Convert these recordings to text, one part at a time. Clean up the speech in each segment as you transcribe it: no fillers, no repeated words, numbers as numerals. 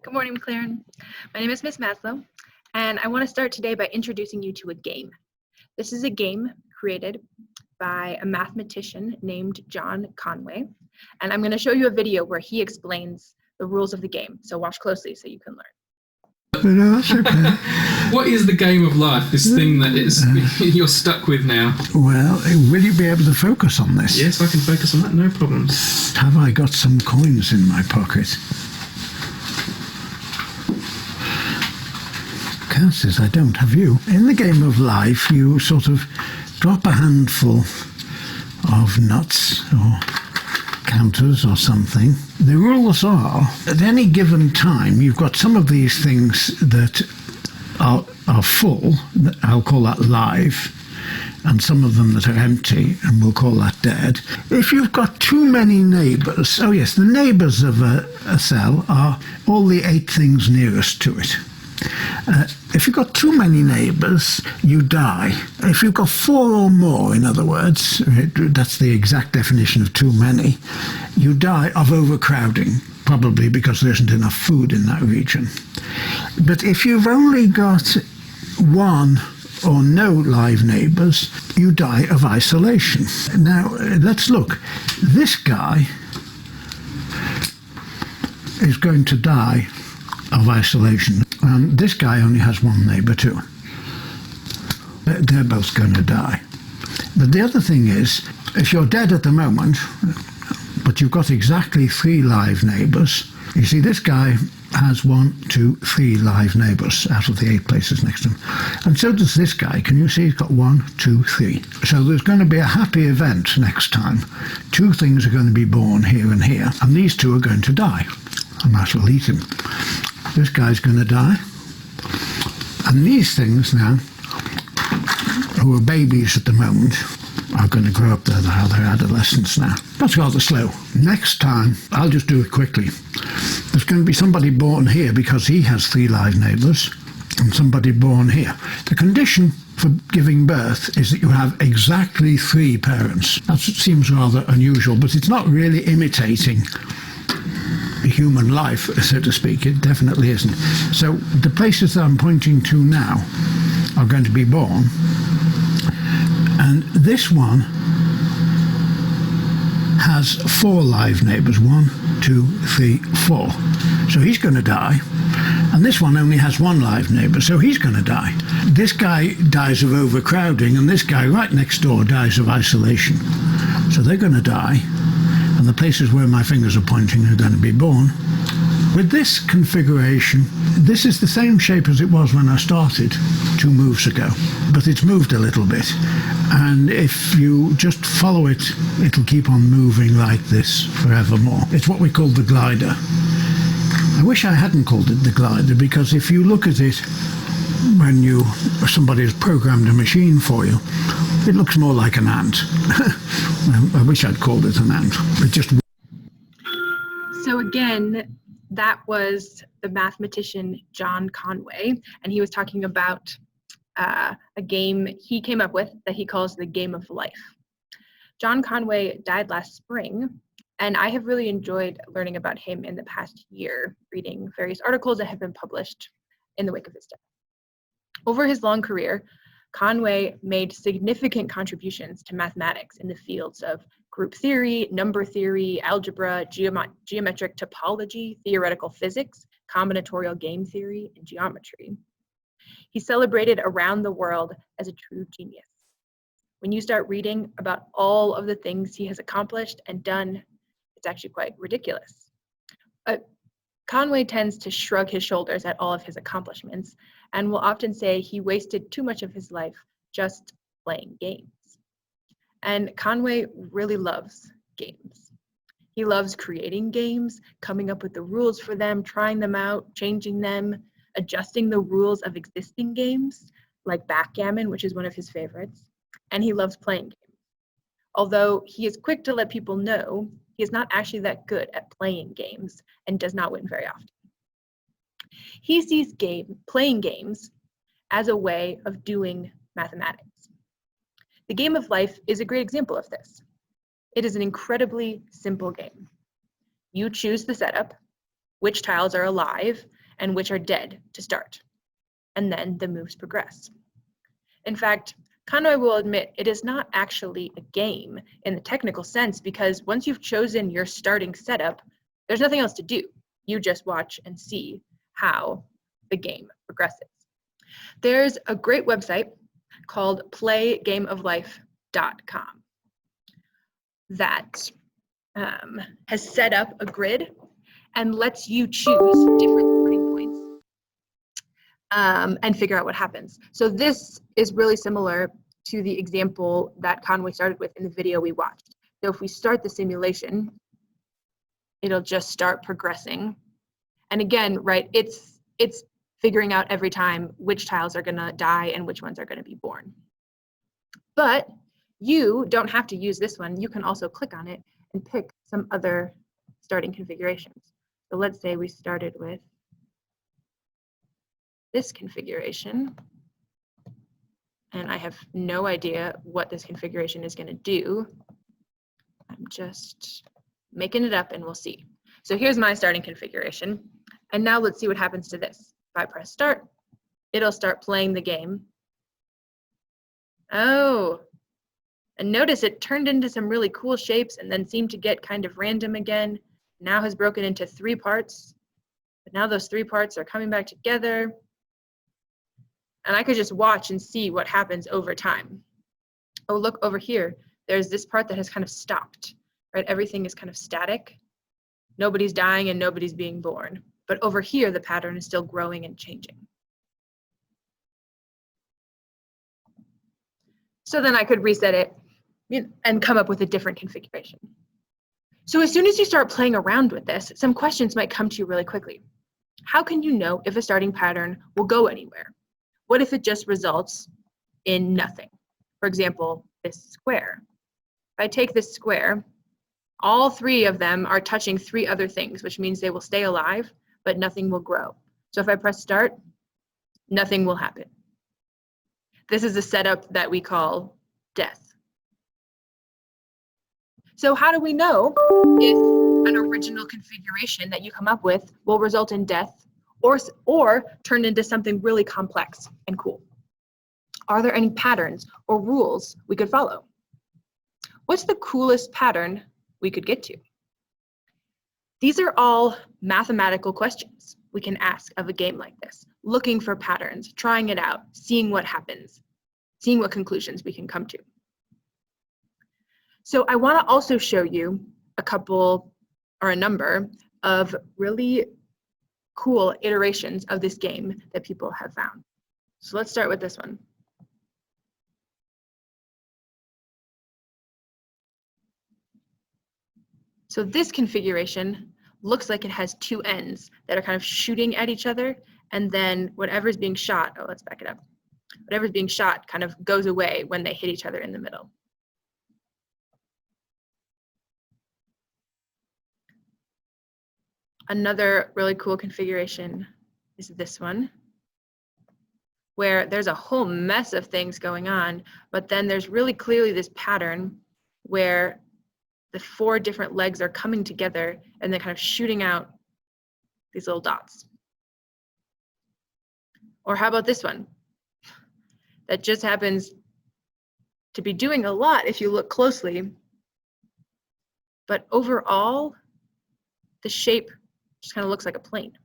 Good morning, MacLaren. My name is Miss Maslow, and I want to start today by introducing you to a game. This is a game created by a mathematician named John Conway, and I'm going to show you a video where he explains the rules of the game. So watch closely so you can learn. No, that's okay. What is the game of life, this thing that you're stuck with now? Well, will you be able to focus on this? Yes, I can focus on that, no problems. Have I got some coins in my pocket? Cass says I don't. Have you? In the game of life, you sort of drop a handful of nuts or counters or something. The rules are, at any given time, you've got some of these things that are full, I'll call that live, and some of them that are empty, and we'll call that dead. If you've got too many neighbours, oh yes, the neighbours of a cell are all the 8 things nearest to it. If you've got too many neighbours, you die. If you've got 4 or more, in other words, that's the exact definition of too many, you die of overcrowding, probably because there isn't enough food in that region. But if you've only got 1 or no live neighbours, you die of isolation. Now, let's look. This guy is going to die of isolation. And this guy only has 1 neighbour too. They're both going to die. But the other thing is, if you're dead at the moment, but you've got exactly 3 live neighbours, you see this guy has 1, 2, 3 live neighbours out of the 8 places next to him. And so does this guy. Can you see he's got 1, 2, 3. So there's going to be a happy event next time. 2 things are going to be born here and here, and these 2 are going to die. And that will eat him. This guy's going to die. And these things now, who are babies at the moment, are going to grow up. They're adolescents now. That's rather slow. Next time, I'll just do it quickly. There's going to be somebody born here because he has 3 live neighbours, and somebody born here. The condition for giving birth is that you have exactly 3 parents. That seems rather unusual, but it's not really imitating human life, so to speak. It definitely isn't. So the places that I'm pointing to now are going to be born, and this one has 4 live neighbours. 1, 2, 3, 4. So he's going to die. And this one only has 1 live neighbour, so he's going to die. This guy dies of overcrowding, and this guy right next door dies of isolation. So they're going to die. And the places where my fingers are pointing are going to be born. With this configuration, this is the same shape as it was when I started 2 moves ago, but it's moved a little bit. And if you just follow it, it'll keep on moving like this forevermore. It's what we call the glider. I wish I hadn't called it the glider, because if you look at it when somebody has programmed a machine for you, it looks more like an ant. I wish I'd called it an ant. It just. So again, that was the mathematician John Conway, and he was talking about a game he came up with that he calls the game of life. John Conway died last spring, and I have really enjoyed learning about him in the past year, reading various articles that have been published in the wake of his death. Over his long career, Conway made significant contributions to mathematics in the fields of group theory, number theory, algebra, geometric topology, theoretical physics, combinatorial game theory, and geometry. He's celebrated around the world as a true genius. When you start reading about all of the things he has accomplished and done, it's actually quite ridiculous. Conway tends to shrug his shoulders at all of his accomplishments and will often say he wasted too much of his life just playing games. And Conway really loves games. He loves creating games, coming up with the rules for them, trying them out, changing them, adjusting the rules of existing games, like backgammon, which is one of his favorites. And he loves playing games. Although he is quick to let people know he is not actually that good at playing games and does not win very often. He sees playing games as a way of doing mathematics. The game of life is a great example of this. It is an incredibly simple game. You choose the setup, which tiles are alive, and which are dead to start. And then the moves progress. In fact, Conway will admit it is not actually a game in the technical sense, because once you've chosen your starting setup, there's nothing else to do. You just watch and see how the game progresses. There's a great website called playgameoflife.com that has set up a grid and lets you choose different starting points and figure out what happens. So this is really similar to the example that Conway started with in the video we watched. So if we start the simulation, it'll just start progressing. And again, right, it's figuring out every time which tiles are gonna die and which ones are gonna be born. But you don't have to use this one. You can also click on it and pick some other starting configurations. So let's say we started with this configuration, and I have no idea what this configuration is going to do. I'm just making it up and we'll see. So here's my starting configuration. And now let's see what happens to this. If I press start, it'll start playing the game. Oh, and notice it turned into some really cool shapes and then seemed to get kind of random again. Now has broken into 3 parts. But now those 3 parts are coming back together. And I could just watch and see what happens over time. Oh, look over here. There's this part that has kind of stopped, right? Everything is kind of static. Nobody's dying and nobody's being born. But over here, the pattern is still growing and changing. So then I could reset it and come up with a different configuration. So as soon as you start playing around with this, some questions might come to you really quickly. How can you know if a starting pattern will go anywhere? What if it just results in nothing? For example, this square. If I take this square, all 3 of them are touching 3 other things, which means they will stay alive, but nothing will grow. So if I press start, nothing will happen. This is a setup that we call death. So how do we know if an original configuration that you come up with will result in death or turn into something really complex and cool? Are there any patterns or rules we could follow? What's the coolest pattern we could get to? These are all mathematical questions we can ask of a game like this, looking for patterns, trying it out, seeing what happens, seeing what conclusions we can come to. So I want to also show you a couple or a number of really cool iterations of this game that people have found. So let's start with this one. So this configuration looks like it has 2 ends that are kind of shooting at each other, and then whatever's being shot, oh, let's back it up. Whatever's being shot kind of goes away when they hit each other in the middle. Another really cool configuration is this one, where there's a whole mess of things going on, but then there's really clearly this pattern where the 4 different legs are coming together and then kind of shooting out these little dots. Or how about this one? That just happens to be doing a lot if you look closely, but overall, the shape just kind of looks like a plane.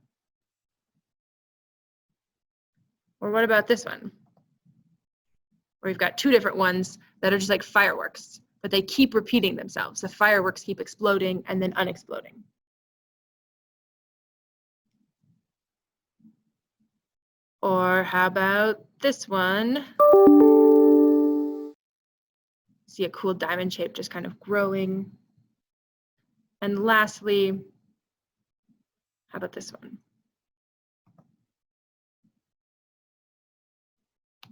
Or what about this one? Where we've got 2 different ones that are just like fireworks, but they keep repeating themselves. The fireworks keep exploding and then unexploding. Or how about this one? See a cool diamond shape just kind of growing. And lastly, how about this one?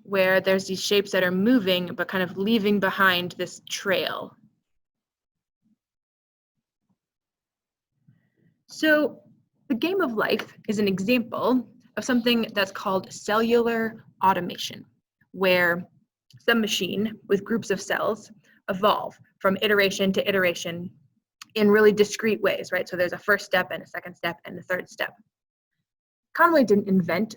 Where there's these shapes that are moving, but kind of leaving behind this trail. So the game of life is an example of something that's called cellular automation, where some machine with groups of cells evolve from iteration to iteration in really discrete ways, right? So there's a first step and a second step and a third step. Conway didn't invent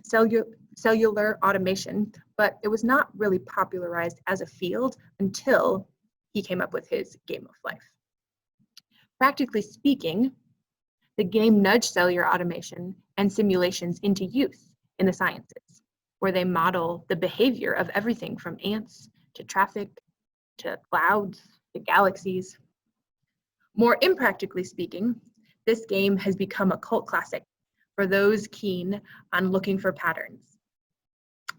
cellular automation, but it was not really popularized as a field until he came up with his game of life. Practically speaking, the game nudged cellular automation and simulations into use in the sciences, where they model the behavior of everything from ants to traffic to clouds to galaxies. More impractically speaking, this game has become a cult classic for those keen on looking for patterns.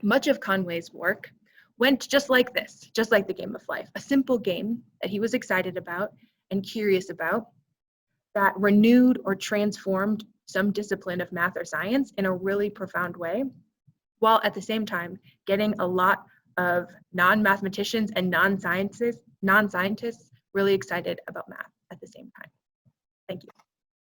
Much of Conway's work went just like this, just like the game of life, a simple game that he was excited about and curious about that renewed or transformed some discipline of math or science in a really profound way, while at the same time getting a lot of non-mathematicians and non-scientists really excited about math at the same time. Thank you.